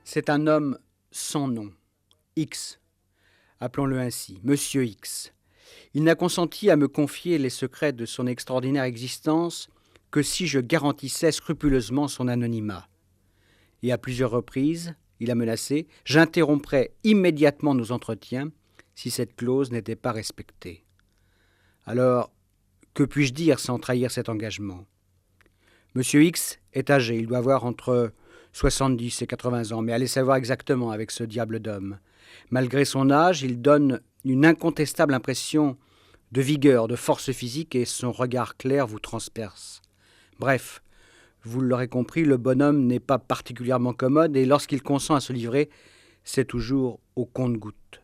C'est un homme sans nom, X, appelons-le ainsi, Monsieur X. Il n'a consenti à me confier les secrets de son extraordinaire existence que si je garantissais scrupuleusement son anonymat. Et à plusieurs reprises, il a menacé, j'interromprais immédiatement nos entretiens si cette clause n'était pas respectée. Alors, que puis-je dire sans trahir cet engagement ? Monsieur X est âgé, il doit avoir entre 70 et 80 ans, mais allez savoir exactement avec ce diable d'homme. Malgré son âge, il donne une incontestable impression de vigueur, de force physique, et son regard clair vous transperce. Bref, vous l'aurez compris, le bonhomme n'est pas particulièrement commode, et lorsqu'il consent à se livrer, c'est toujours au compte-gouttes.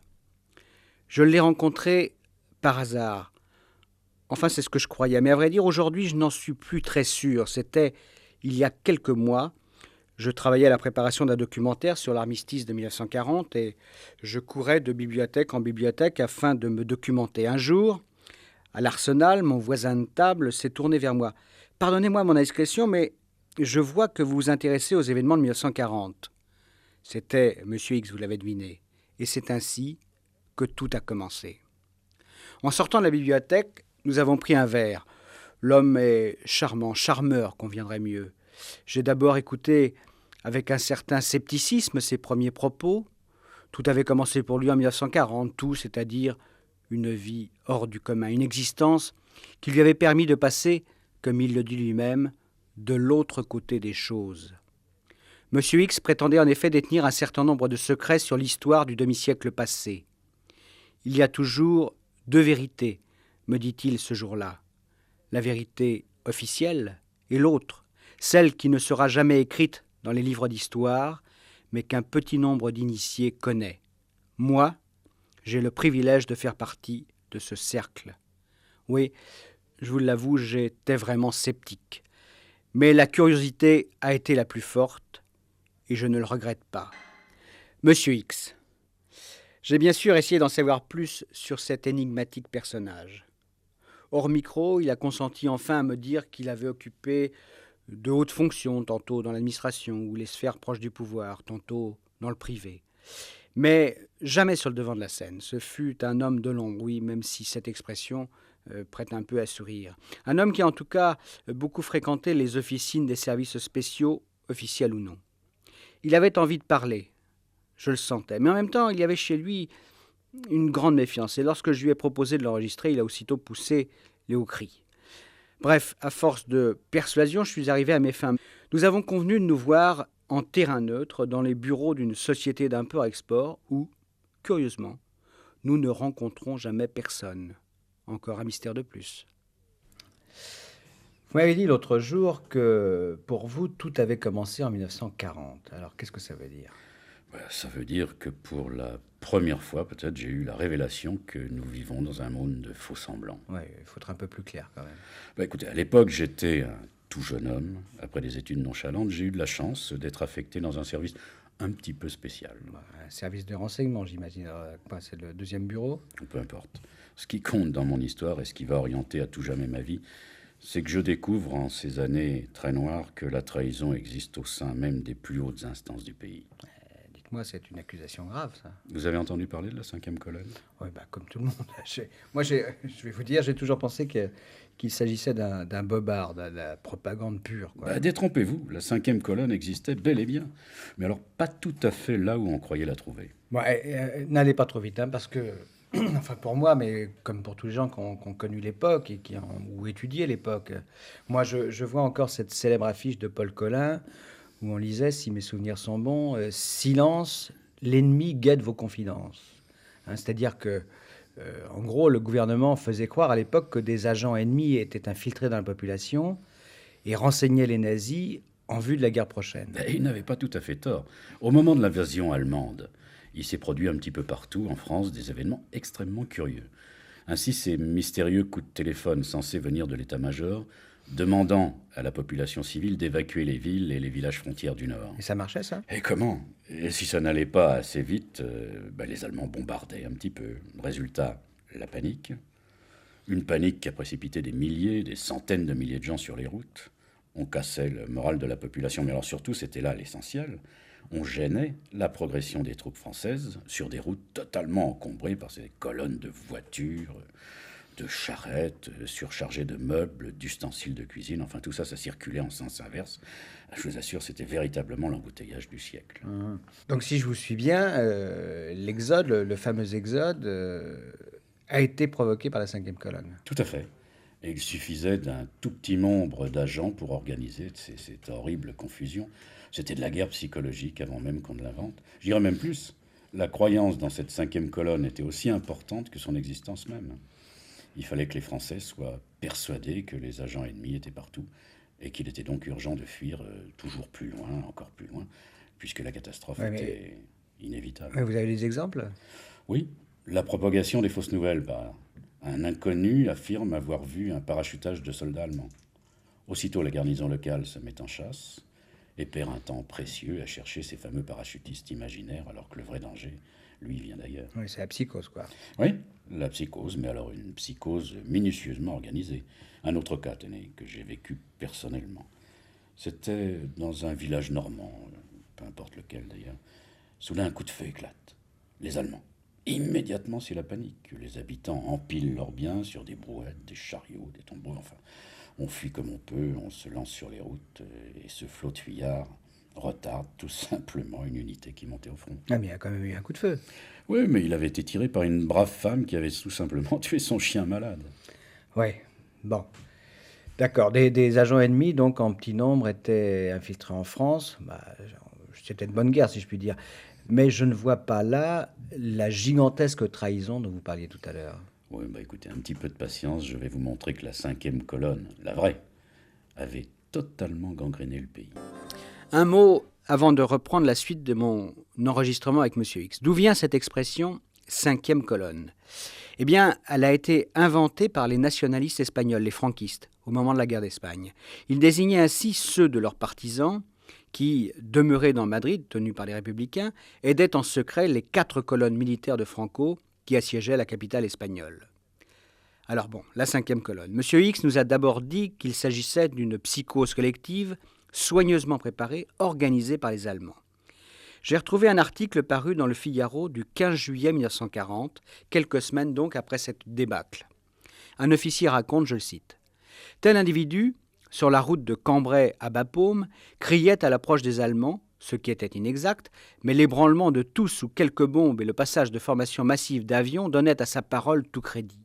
Je l'ai rencontré par hasard. Enfin, c'est ce que je croyais, mais à vrai dire, aujourd'hui, je n'en suis plus très sûr. C'était il y a quelques mois. Je travaillais à la préparation d'un documentaire sur l'armistice de 1940 et je courais de bibliothèque en bibliothèque afin de me documenter. Un jour, à l'Arsenal, mon voisin de table s'est tourné vers moi. « Pardonnez-moi mon indiscrétion, mais je vois que vous vous intéressez aux événements de 1940. » C'était M. X, vous l'avez deviné. Et c'est ainsi que tout a commencé. En sortant de la bibliothèque, nous avons pris un verre. L'homme est charmant, charmeur, conviendrait mieux. J'ai d'abord écouté avec un certain scepticisme ses premiers propos. Tout avait commencé pour lui en 1940, tout, c'est-à-dire une vie hors du commun, une existence qui lui avait permis de passer, comme il le dit lui-même, de l'autre côté des choses. M. X prétendait en effet détenir un certain nombre de secrets sur l'histoire du demi-siècle passé. Il y a toujours deux vérités, me dit-il ce jour-là. La vérité officielle et l'autre, celle qui ne sera jamais écrite dans les livres d'histoire, mais qu'un petit nombre d'initiés connaît. Moi, j'ai le privilège de faire partie de ce cercle. Oui, je vous l'avoue, j'étais vraiment sceptique. Mais la curiosité a été la plus forte, et je ne le regrette pas. Monsieur X, j'ai bien sûr essayé d'en savoir plus sur cet énigmatique personnage. Hors micro, il a consenti enfin à me dire qu'il avait occupé de hautes fonctions, tantôt dans l'administration ou les sphères proches du pouvoir, tantôt dans le privé. Mais jamais sur le devant de la scène. Ce fut un homme de l'ombre, oui, même si cette expression prête un peu à sourire. Un homme qui, en tout cas, beaucoup fréquenté les officines des services spéciaux, officiels ou non. Il avait envie de parler, je le sentais, mais en même temps, il y avait chez lui une grande méfiance. Et lorsque je lui ai proposé de l'enregistrer, il a aussitôt poussé les hauts cris. Bref, à force de persuasion, je suis arrivé à mes fins. Nous avons convenu de nous voir en terrain neutre dans les bureaux d'une société d'import-export où, curieusement, nous ne rencontrons jamais personne. Encore un mystère de plus. Vous m'avez dit l'autre jour que pour vous, tout avait commencé en 1940. Alors, qu'est-ce que ça veut dire ? Ça veut dire que pour la première fois, peut-être, j'ai eu la révélation que nous vivons dans un monde de faux semblants. Oui, il faut être un peu plus clair quand même. Écoutez, à l'époque, j'étais un tout jeune homme. Après des études nonchalantes, j'ai eu de la chance d'être affecté dans un service un petit peu spécial. Un service de renseignement, j'imagine. C'est le deuxième bureau ? Peu importe. Ce qui compte dans mon histoire et ce qui va orienter à tout jamais ma vie, c'est que je découvre en ces années très noires que la trahison existe au sein même des plus hautes instances du pays. Moi, c'est une accusation grave, ça. Vous avez entendu parler de la 5e colonne ? Oui, comme tout le monde. Je vais vous dire, j'ai toujours pensé qu'il s'agissait d'un bobard, de la propagande pure. Détrompez-vous, la 5e colonne existait bel et bien. Mais alors, pas tout à fait là où on croyait la trouver. N'allez pas trop vite, parce que, enfin pour moi, mais comme pour tous les gens qui ont connu l'époque et qui ont étudié l'époque, moi, je vois encore cette célèbre affiche de Paul Colin, où on lisait, si mes souvenirs sont bons, « Silence, l'ennemi guette vos confidences ». C'est-à-dire que, en gros, le gouvernement faisait croire à l'époque que des agents ennemis étaient infiltrés dans la population et renseignaient les nazis en vue de la guerre prochaine. Et il n'avait pas tout à fait tort. Au moment de l'invasion allemande, il s'est produit un petit peu partout en France des événements extrêmement curieux. Ainsi, ces mystérieux coups de téléphone censés venir de l'état-major, demandant à la population civile d'évacuer les villes et les villages frontières du Nord. Et ça marchait, ça? Et comment? Et si ça n'allait pas assez vite, les Allemands bombardaient un petit peu. Résultat, la panique. Une panique qui a précipité des milliers, des centaines de milliers de gens sur les routes. On cassait le moral de la population, mais alors surtout, c'était là l'essentiel. On gênait la progression des troupes françaises sur des routes totalement encombrées par ces colonnes de voitures, de charrettes, surchargées de meubles, d'ustensiles de cuisine. Enfin, tout ça, ça circulait en sens inverse. Je vous assure, c'était véritablement l'embouteillage du siècle. Donc, si je vous suis bien, l'exode, le fameux exode, a été provoqué par la 5e colonne. Tout à fait. Et il suffisait d'un tout petit nombre d'agents pour organiser cette horrible confusion. C'était de la guerre psychologique avant même qu'on ne l'invente. Je dirais même plus, la croyance dans cette 5e colonne était aussi importante que son existence même. Il fallait que les Français soient persuadés que les agents ennemis étaient partout et qu'il était donc urgent de fuir toujours plus loin, encore plus loin, puisque la catastrophe était inévitable. Mais vous avez des exemples? Oui, la propagation des fausses nouvelles. Un inconnu affirme avoir vu un parachutage de soldats allemands. Aussitôt, la garnison locale se met en chasse et perd un temps précieux à chercher ces fameux parachutistes imaginaires, alors que le vrai danger, lui, vient d'ailleurs. Oui, c'est la psychose, quoi. Oui, la psychose, mais alors une psychose minutieusement organisée. Un autre cas, tenez, que j'ai vécu personnellement. C'était dans un village normand, peu importe lequel d'ailleurs. Soudain, un coup de feu éclate. Les Allemands. Immédiatement, c'est la panique. Les habitants empilent leurs biens sur des brouettes, des chariots, des tombeaux. Enfin, on fuit comme on peut, on se lance sur les routes et ce flot de fuyards retarde tout simplement une unité qui montait au front. Ah, mais il y a quand même eu un coup de feu. Oui, mais il avait été tiré par une brave femme qui avait tout simplement tué son chien malade. Oui, bon. D'accord. Des agents ennemis, donc en petit nombre, étaient infiltrés en France. C'était de bonne guerre, si je puis dire. Mais je ne vois pas là la gigantesque trahison dont vous parliez tout à l'heure. Oui, écoutez, un petit peu de patience, je vais vous montrer que la 5e colonne, la vraie, avait totalement gangréné le pays. Un mot avant de reprendre la suite de mon enregistrement avec Monsieur X. D'où vient cette expression « 5e colonne » ? Eh bien, elle a été inventée par les nationalistes espagnols, les franquistes, au moment de la guerre d'Espagne. Ils désignaient ainsi ceux de leurs partisans qui, demeurés dans Madrid, tenus par les républicains, aidaient en secret les 4 colonnes militaires de Franco qui assiégeaient la capitale espagnole. Alors bon, la 5e colonne. Monsieur X nous a d'abord dit qu'il s'agissait d'une psychose collective soigneusement préparée, organisée par les Allemands. J'ai retrouvé un article paru dans le Figaro du 15 juillet 1940, quelques semaines donc après cette débâcle. Un officier raconte, je le cite, « Tel individu, sur la route de Cambrai à Bapaume, criait à l'approche des Allemands, ce qui était inexact, mais l'ébranlement de tous sous quelques bombes et le passage de formations massives d'avions donnaient à sa parole tout crédit.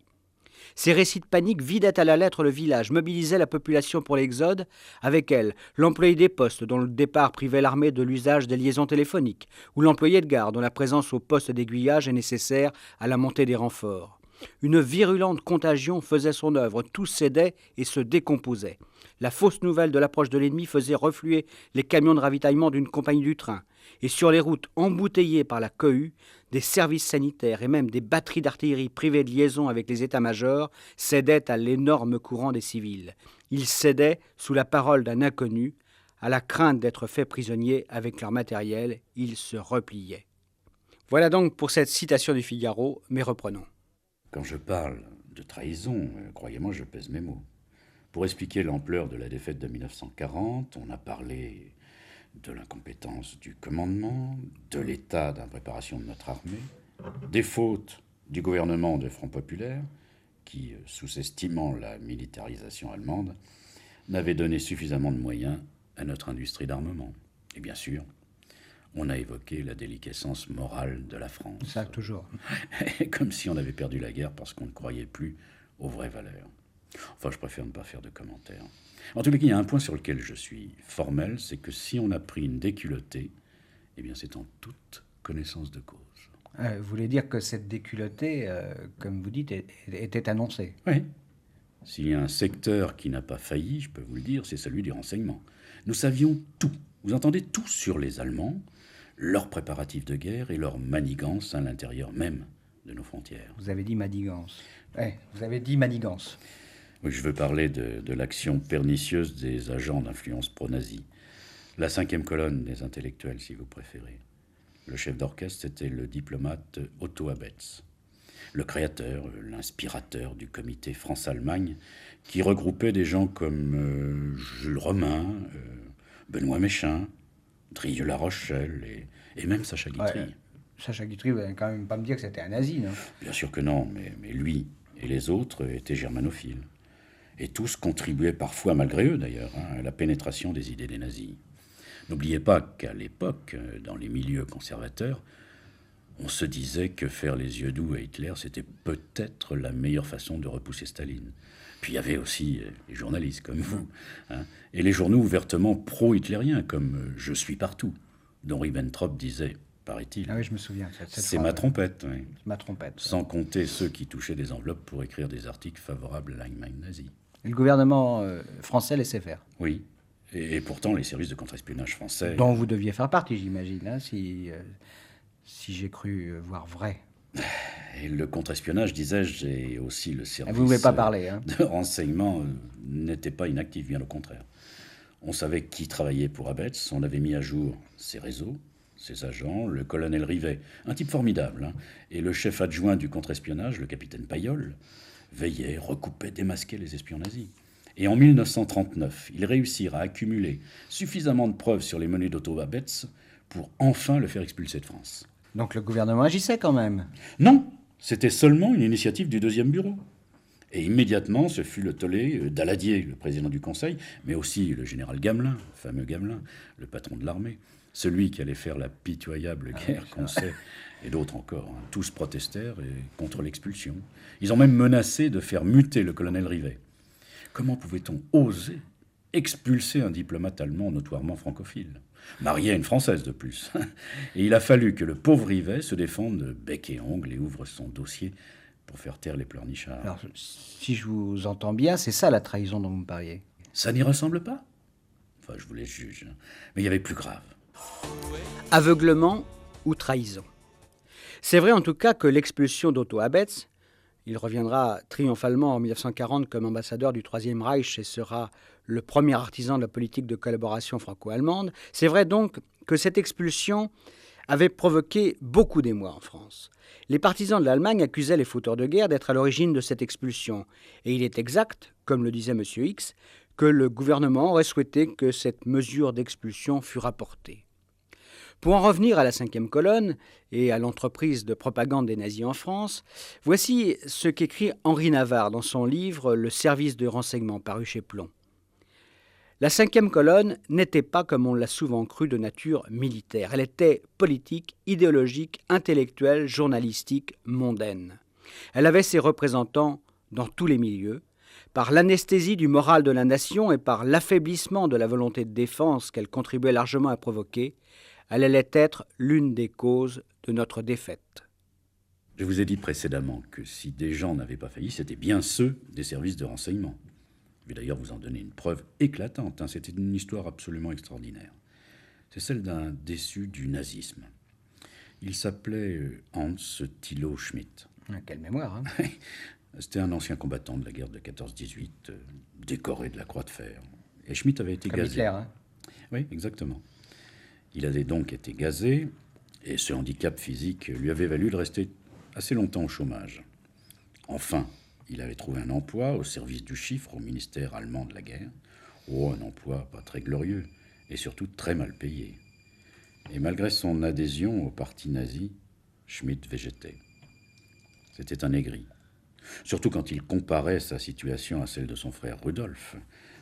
Ces récits de panique vidaient à la lettre le village, mobilisaient la population pour l'exode, avec elle l'employé des postes dont le départ privait l'armée de l'usage des liaisons téléphoniques, ou l'employé de garde dont la présence au poste d'aiguillage est nécessaire à la montée des renforts. Une virulente contagion faisait son œuvre, tout cédait et se décomposait. La fausse nouvelle de l'approche de l'ennemi faisait refluer les camions de ravitaillement d'une compagnie du train. Et sur les routes embouteillées par la cohue, des services sanitaires et même des batteries d'artillerie privées de liaison avec les états-majors cédaient à l'énorme courant des civils. Ils cédaient, sous la parole d'un inconnu, à la crainte d'être faits prisonniers avec leur matériel. Ils se repliaient. Voilà donc pour cette citation du Figaro, mais reprenons. Quand je parle de trahison, croyez-moi, je pèse mes mots. Pour expliquer l'ampleur de la défaite de 1940, on a parlé de l'incompétence du commandement, de l'état d'impréparation de notre armée, des fautes du gouvernement de Front Populaire, qui, sous-estimant la militarisation allemande, n'avait donné suffisamment de moyens à notre industrie d'armement. Et bien sûr, on a évoqué la déliquescence morale de la France. Ça, toujours. Comme si on avait perdu la guerre parce qu'on ne croyait plus aux vraies valeurs. Enfin, je préfère ne pas faire de commentaires. En tous les cas, il y a un point sur lequel je suis formel, c'est que si on a pris une déculottée, eh bien c'est en toute connaissance de cause. Vous voulez dire que cette déculottée, comme vous dites, était annoncée? Oui. S'il y a un secteur qui n'a pas failli, je peux vous le dire, c'est celui du renseignement. Nous savions tout, vous entendez, tout sur les Allemands, leurs préparatifs de guerre et leur manigance à l'intérieur même de nos frontières. Vous avez dit manigance. Vous avez dit manigance. Oui, je veux parler de l'action pernicieuse des agents d'influence pro-nazie. La 5e colonne des intellectuels, si vous préférez. Le chef d'orchestre, c'était le diplomate Otto Abetz, le créateur, l'inspirateur du comité France-Allemagne, qui regroupait des gens comme Jules Romain, Benoît Méchain, Drieux-La Rochelle et même Sacha Guitry. Ouais. Sacha Guitry, vous n'allez quand même pas me dire que c'était un nazi, non? Bien sûr que non, mais lui et les autres étaient germanophiles. Et tous contribuaient parfois, malgré eux d'ailleurs, à la pénétration des idées des nazis. N'oubliez pas qu'à l'époque, dans les milieux conservateurs, on se disait que faire les yeux doux à Hitler, c'était peut-être la meilleure façon de repousser Staline. Puis il y avait aussi les journalistes comme vous, et les journaux ouvertement pro-hitlériens comme Je suis partout, dont Ribbentrop disait, paraît-il. Ah oui, je me souviens. C'est ma trompette. Oui. C'est ma trompette. Sans compter ceux qui touchaient des enveloppes pour écrire des articles favorables à l'Allemagne nazie. Et le gouvernement français laissait faire. Oui. Et pourtant, les services de contre-espionnage français... Dont vous deviez faire partie, j'imagine, si j'ai cru voir vrai. Et le contre-espionnage, disais-je, et aussi le service vous ne voulez pas parler, de renseignement n'était pas inactif, bien au contraire. On savait qui travaillait pour Abetz, on avait mis à jour ses réseaux, ses agents, le colonel Rivet, un type formidable, et le chef adjoint du contre-espionnage, le capitaine Payol, veillait, recoupait, démasquait les espions nazis. Et en 1939, ils réussirent à accumuler suffisamment de preuves sur les menées d'Otto Abetz pour enfin le faire expulser de France. Donc le gouvernement agissait quand même? Non, c'était seulement une initiative du 2e bureau. Et immédiatement, ce fut le tollé d'Aladier, le président du Conseil, mais aussi le général Gamelin, le fameux Gamelin, le patron de l'armée, celui qui allait faire la pitoyable guerre qu'on sait, et d'autres encore. Tous protestèrent contre l'expulsion. Ils ont même menacé de faire muter le colonel Rivet. Comment pouvait-on oser expulser un diplomate allemand notoirement francophile, marié à une Française de plus? Et il a fallu que le pauvre Rivet se défende bec et ongles et ouvre son dossier pour faire taire les pleurnichards. Alors, si je vous entends bien, c'est ça la trahison dont vous me parliez? Ça n'y ressemble pas? Enfin, je vous les juge. Mais il y avait plus grave. Aveuglement ou trahison? C'est vrai en tout cas que l'expulsion d'Otto Abetz, il reviendra triomphalement en 1940 comme ambassadeur du Troisième Reich et sera le premier artisan de la politique de collaboration franco-allemande. C'est vrai donc que cette expulsion avait provoqué beaucoup d'émoi en France. Les partisans de l'Allemagne accusaient les fauteurs de guerre d'être à l'origine de cette expulsion. Et il est exact, comme le disait M. X, que le gouvernement aurait souhaité que cette mesure d'expulsion fût rapportée. Pour en revenir à la 5e colonne et à l'entreprise de propagande des nazis en France, voici ce qu'écrit Henri Navarre dans son livre « Le service de renseignement » paru chez Plomb. La 5e colonne n'était pas, comme on l'a souvent cru, de nature militaire. Elle était politique, idéologique, intellectuelle, journalistique, mondaine. Elle avait ses représentants dans tous les milieux. Par l'anesthésie du moral de la nation et par l'affaiblissement de la volonté de défense qu'elle contribuait largement à provoquer, elle allait être l'une des causes de notre défaite. Je vous ai dit précédemment que si des gens n'avaient pas failli, c'était bien ceux des services de renseignement. Je vais d'ailleurs vous en donner une preuve éclatante. C'était une histoire absolument extraordinaire. C'est celle d'un déçu du nazisme. Il s'appelait Hans Thilo Schmidt. Quelle mémoire, hein. C'était un ancien combattant de la guerre de 14-18, décoré de la Croix de Fer. Et Schmidt avait été gazé. Hitler, hein. Oui, exactement. Il avait donc été gazé, et ce handicap physique lui avait valu de rester assez longtemps au chômage. Enfin, il avait trouvé un emploi au service du chiffre au ministère allemand de la guerre. Oh, un emploi pas très glorieux, et surtout très mal payé. Et malgré son adhésion au parti nazi, Schmidt végétait. C'était un aigri. Surtout quand il comparait sa situation à celle de son frère Rudolf,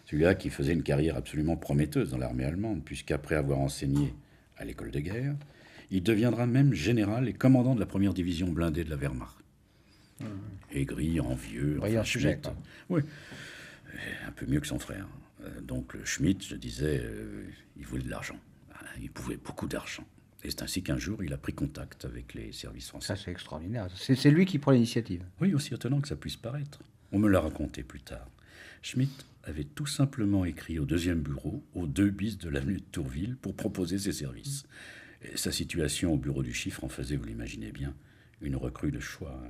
celui-là qui faisait une carrière absolument prometteuse dans l'armée allemande, puisqu'après avoir enseigné à l'école de guerre, il deviendra même général et commandant de la première division blindée de la Wehrmacht. Aigri, envieux, Brillant sujet, Schmidt. Oui, un peu mieux que son frère. Donc le Schmidt, je disais, il voulait de l'argent. Il pouvait beaucoup d'argent. Et c'est ainsi qu'un jour, il a pris contact avec les services français. Ça, c'est extraordinaire. C'est lui qui prend l'initiative. Oui, aussi étonnant que ça puisse paraître. On me l'a raconté plus tard. Schmitt avait tout simplement écrit au 2e bureau, au 2 bis de l'avenue de Tourville, pour proposer ses services. Et sa situation au bureau du chiffre en faisait, vous l'imaginez bien, une recrue de choix.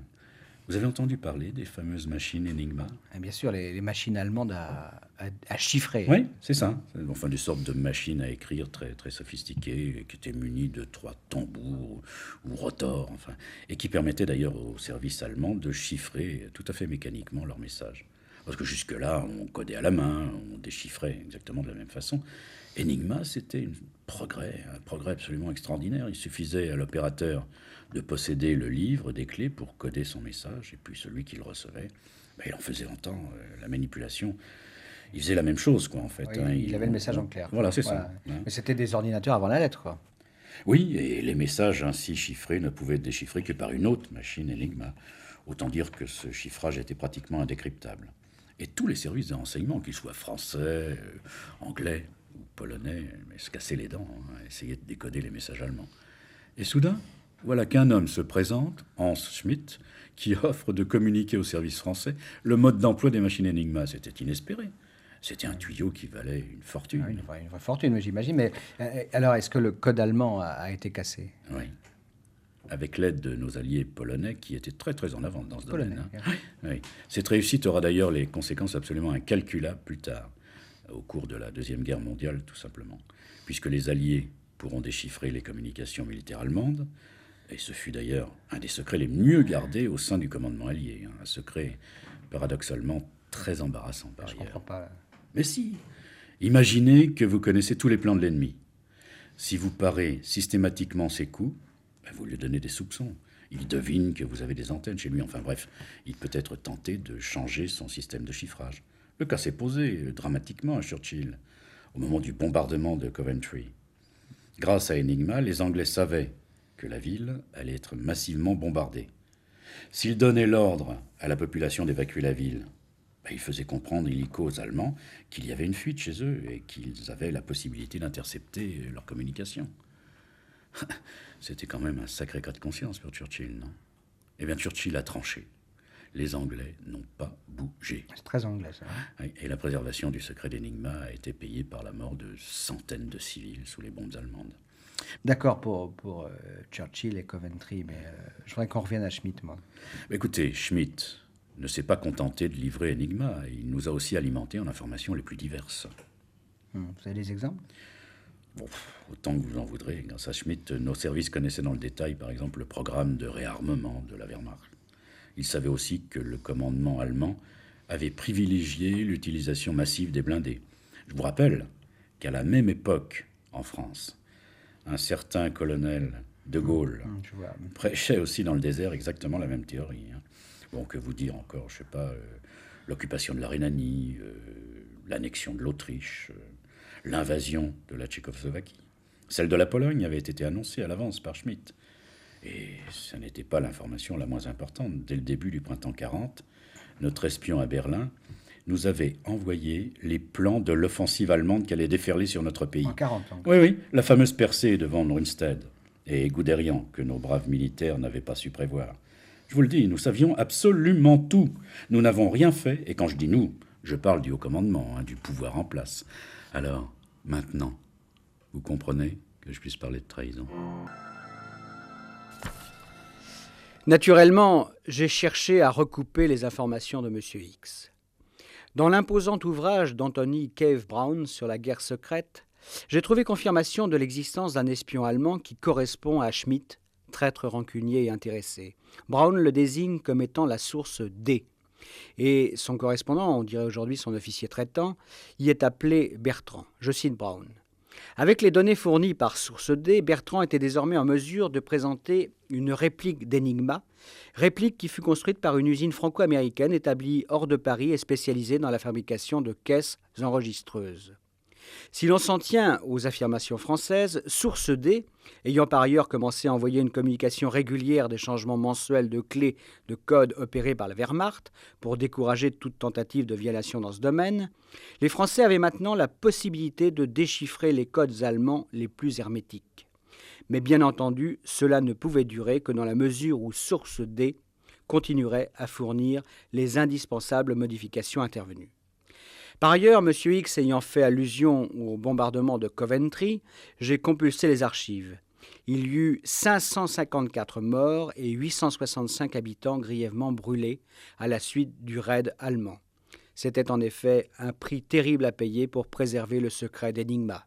Vous avez entendu parler des fameuses machines Enigma? Et bien sûr, les machines allemandes à chiffrer. Oui, c'est ça. Enfin, des sortes de machines à écrire très, très sophistiquées, qui étaient munies de 3 tambours ou rotors, enfin, et qui permettaient d'ailleurs aux services allemands de chiffrer tout à fait mécaniquement leurs messages. Parce que jusque-là, on codait à la main, on déchiffrait exactement de la même façon. Enigma, c'était un progrès absolument extraordinaire. Il suffisait à l'opérateur de posséder le livre des clés pour coder son message, et puis celui qui le recevait, il en faisait entendre la manipulation. Il faisait la même chose, quoi, en fait. Oui, il avait le message en clair. Voilà, c'est ça. Mais c'était des ordinateurs avant la lettre, quoi. Oui, et les messages ainsi chiffrés ne pouvaient être déchiffrés que par une autre machine Enigma. Autant dire que ce chiffrage était pratiquement indécryptable. Et tous les services de renseignement, qu'ils soient français, anglais ou polonais, se cassaient les dents à essayer de décoder les messages allemands. Et soudain, voilà qu'un homme se présente, Hans Schmitt, qui offre de communiquer aux services français le mode d'emploi des machines Enigma. C'était inespéré. C'était un tuyau qui valait une fortune. Une vraie fortune, j'imagine. Mais alors, est-ce que le code allemand a été cassé? Oui. Avec l'aide de nos alliés polonais qui étaient très très en avance dans ce domaine. Oui. Cette réussite aura d'ailleurs les conséquences absolument incalculables plus tard, au cours de la Deuxième Guerre mondiale tout simplement, puisque les alliés pourront déchiffrer les communications militaires allemandes, et ce fut d'ailleurs un des secrets les mieux gardés au sein du commandement allié, un secret paradoxalement très embarrassant par ailleurs. Je comprends pas. Mais si, imaginez que vous connaissez tous les plans de l'ennemi. Si vous parez systématiquement ses coups, vous lui donnez des soupçons. Il devine que vous avez des antennes chez lui. Enfin bref, il peut être tenté de changer son système de chiffrage. Le cas s'est posé dramatiquement à Churchill, au moment du bombardement de Coventry. Grâce à Enigma, les Anglais savaient que la ville allait être massivement bombardée. S'ils donnaient l'ordre à la population d'évacuer la ville, ils faisaient comprendre illico aux Allemands qu'il y avait une fuite chez eux et qu'ils avaient la possibilité d'intercepter leur communication. C'était quand même un sacré cas de conscience pour Churchill, non? Eh bien, Churchill a tranché. Les Anglais n'ont pas bougé. C'est très anglais, ça. Et la préservation du secret d'Enigma a été payée par la mort de centaines de civils sous les bombes allemandes. D'accord pour Churchill et Coventry, mais je voudrais qu'on revienne à Schmitt, moi. Écoutez, Schmitt ne s'est pas contenté de livrer Enigma. Il nous a aussi alimentés en informations les plus diverses. Vous avez des exemples? Bon, autant que vous en voudrez. Grâce à Schmitt, nos services connaissaient dans le détail, par exemple, le programme de réarmement de la Wehrmacht. Ils savaient aussi que le commandement allemand avait privilégié l'utilisation massive des blindés. Je vous rappelle qu'à la même époque, en France, un certain colonel de Gaulle prêchait aussi dans le désert exactement la même théorie. Bon, que vous dire encore, je sais pas, l'occupation de la Rhénanie, l'annexion de l'Autriche, l'invasion de la Tchécoslovaquie. Celle de la Pologne avait été annoncée à l'avance par Schmitt. Et ce n'était pas l'information la moins importante. Dès le début du printemps 40, notre espion à Berlin nous avait envoyé les plans de l'offensive allemande qui allait déferler sur notre pays. En 40 ans. Oui, la fameuse percée devant Rundstedt et Guderian que nos braves militaires n'avaient pas su prévoir. Je vous le dis, nous savions absolument tout. Nous n'avons rien fait, et quand je dis nous, je parle du haut commandement, du pouvoir en place. Alors, maintenant, vous comprenez que je puisse parler de trahison. Naturellement, j'ai cherché à recouper les informations de M. X. Dans l'imposant ouvrage d'Anthony Cave Brown sur la guerre secrète, j'ai trouvé confirmation de l'existence d'un espion allemand qui correspond à Schmitt, traître rancunier et intéressé. Brown le désigne comme étant la source D. Et son correspondant, on dirait aujourd'hui son officier traitant, y est appelé Bertrand. Je cite Brown. Avec les données fournies par Source D, Bertrand était désormais en mesure de présenter une réplique d'Enigma, réplique qui fut construite par une usine franco-américaine établie hors de Paris et spécialisée dans la fabrication de caisses enregistreuses. Si l'on s'en tient aux affirmations françaises, Source D, ayant par ailleurs commencé à envoyer une communication régulière des changements mensuels de clés de code opérés par la Wehrmacht pour décourager toute tentative de violation dans ce domaine, les Français avaient maintenant la possibilité de déchiffrer les codes allemands les plus hermétiques. Mais bien entendu, cela ne pouvait durer que dans la mesure où Source D continuerait à fournir les indispensables modifications intervenues. Par ailleurs, M. X ayant fait allusion au bombardement de Coventry, j'ai compulsé les archives. Il y eut 554 morts et 865 habitants grièvement brûlés à la suite du raid allemand. C'était en effet un prix terrible à payer pour préserver le secret d'Enigma.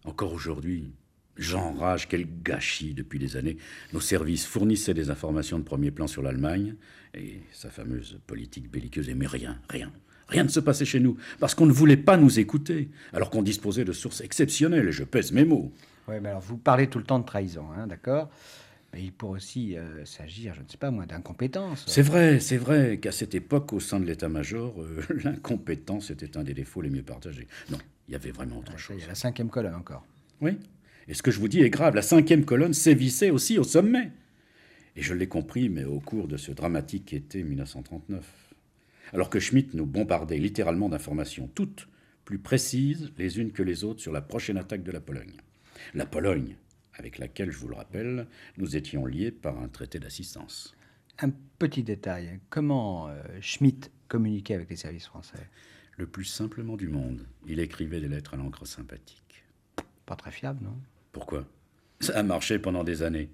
Encore aujourd'hui, j'enrage, quel gâchis depuis des années. Nos services fournissaient des informations de premier plan sur l'Allemagne et sa fameuse politique belliqueuse, mais rien ne se passait chez nous, parce qu'on ne voulait pas nous écouter, alors qu'on disposait de sources exceptionnelles, et je pèse mes mots. Oui, mais alors vous parlez tout le temps de trahison, hein, d'accord ? Mais il pourrait aussi s'agir, je ne sais pas moi, d'incompétence. C'est vrai qu'à cette époque, au sein de l'état-major, l'incompétence était un des défauts les mieux partagés. Non, il y avait vraiment autre chose. Il y a la 5e colonne encore. Oui, et ce que je vous dis est grave, la 5e colonne sévissait aussi au sommet. Et je l'ai compris, mais au cours de ce dramatique été 1939. Alors que Schmitt nous bombardait littéralement d'informations, toutes plus précises les unes que les autres sur la prochaine attaque de la Pologne. La Pologne, avec laquelle, je vous le rappelle, nous étions liés par un traité d'assistance. Un petit détail, comment Schmitt communiquait avec les services français ? Le plus simplement du monde, il écrivait des lettres à l'encre sympathique. Pas très fiable, non ? Pourquoi ? Ça a marché pendant des années.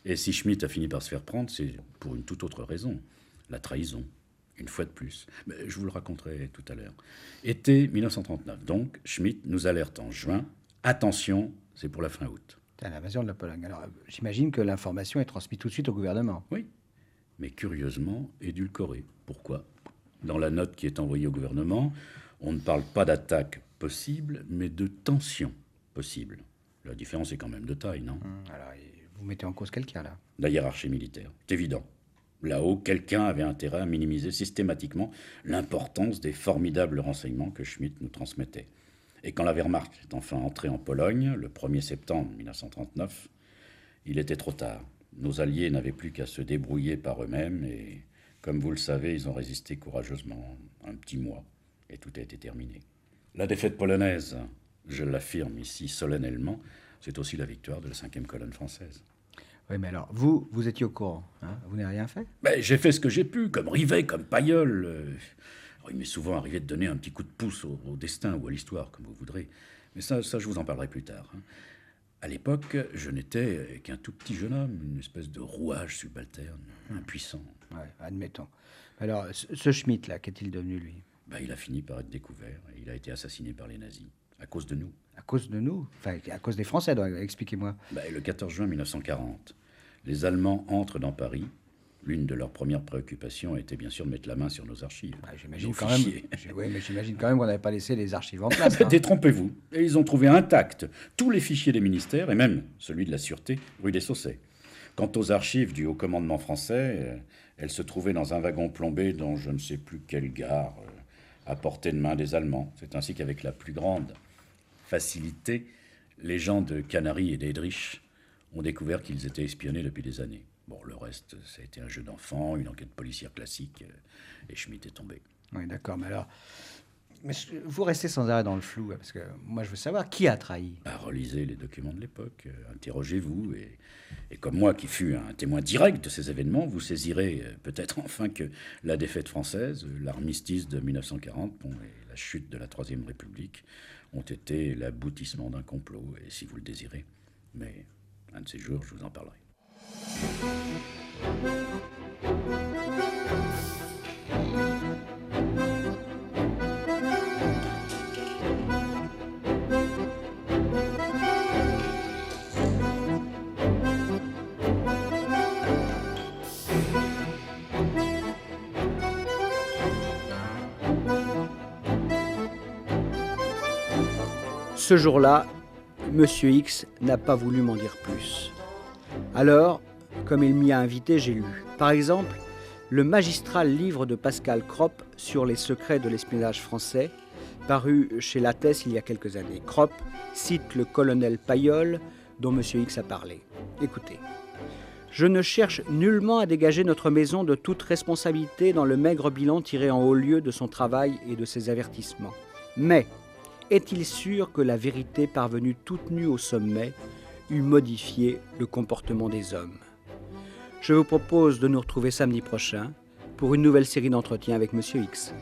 Et si Schmitt a fini par se faire prendre, c'est pour une toute autre raison. La trahison, une fois de plus. Mais je vous le raconterai tout à l'heure. Été 1939, donc, Schmitt nous alerte en juin. Attention, c'est pour la fin août. C'est l'invasion de la Pologne. Alors, j'imagine que l'information est transmise tout de suite au gouvernement. Oui, mais curieusement édulcorée. Pourquoi ? Dans la note qui est envoyée au gouvernement, on ne parle pas d'attaque possible, mais de tension possible. La différence est quand même de taille, non ? Alors, vous mettez en cause quelqu'un, là ? La hiérarchie militaire, c'est évident. Là-haut, quelqu'un avait intérêt à minimiser systématiquement l'importance des formidables renseignements que Schmitt nous transmettait. Et quand la Wehrmacht est enfin entrée en Pologne, le 1er septembre 1939, il était trop tard. Nos alliés n'avaient plus qu'à se débrouiller par eux-mêmes et, comme vous le savez, ils ont résisté courageusement un petit mois et tout a été terminé. La défaite polonaise, je l'affirme ici solennellement, c'est aussi la victoire de la 5e colonne française. Oui, mais alors, vous étiez au courant, hein ? Vous n'avez rien fait ? Ben, j'ai fait ce que j'ai pu, comme Rivet, comme Pailleul. Il m'est souvent arrivé de donner un petit coup de pouce au destin ou à l'histoire, comme vous voudrez. Mais ça, je vous en parlerai plus tard. À l'époque, je n'étais qu'un tout petit jeune homme, une espèce de rouage subalterne, impuissant. Ouais, admettons. Alors, ce Schmitt, là, qu'est-il devenu, lui ? Ben, il a fini par être découvert et il a été assassiné par les nazis, à cause de nous. À cause de nous ? Enfin, à cause des Français, donc, expliquez-moi. Ben, le 14 juin 1940, les Allemands entrent dans Paris. L'une de leurs premières préoccupations était bien sûr de mettre la main sur nos archives. J'imagine quand même. Oui, mais j'imagine quand même qu'on n'avait pas laissé les archives en place. Hein. Détrompez-vous. Et ils ont trouvé intacts tous les fichiers des ministères, et même celui de la Sûreté, rue des Saussaies. Quant aux archives du haut commandement français, elles se trouvaient dans un wagon plombé dans je ne sais plus quelle gare, à portée de main des Allemands. C'est ainsi qu'avec la plus grande facilité, les gens de Canaries et d'Eydrich ont découvert qu'ils étaient espionnés depuis des années. Bon, le reste, ça a été un jeu d'enfant, une enquête policière classique, et Schmitt est tombé. Oui, d'accord, mais alors... Mais vous restez sans arrêt dans le flou, parce que moi, je veux savoir qui a trahi. Relisez les documents de l'époque, interrogez-vous, et comme moi, qui fus un témoin direct de ces événements, vous saisirez peut-être enfin que la défaite française, l'armistice de 1940 et la chute de la Troisième République ont été l'aboutissement d'un complot, et si vous le désirez. Mais un de ces jours, je vous en parlerai. Ce jour-là, Monsieur X n'a pas voulu m'en dire plus. Alors, comme il m'y a invité, j'ai lu. Par exemple, le magistral livre de Pascal Kropp sur les secrets de l'espionnage français, paru chez Lattès il y a quelques années. Kropp cite le colonel Pailleul, dont Monsieur X a parlé. Écoutez. Je ne cherche nullement à dégager notre maison de toute responsabilité dans le maigre bilan tiré en haut lieu de son travail et de ses avertissements. Mais est-il sûr que la vérité parvenue toute nue au sommet eût modifié le comportement des hommes ? Je vous propose de nous retrouver samedi prochain pour une nouvelle série d'entretiens avec Monsieur X.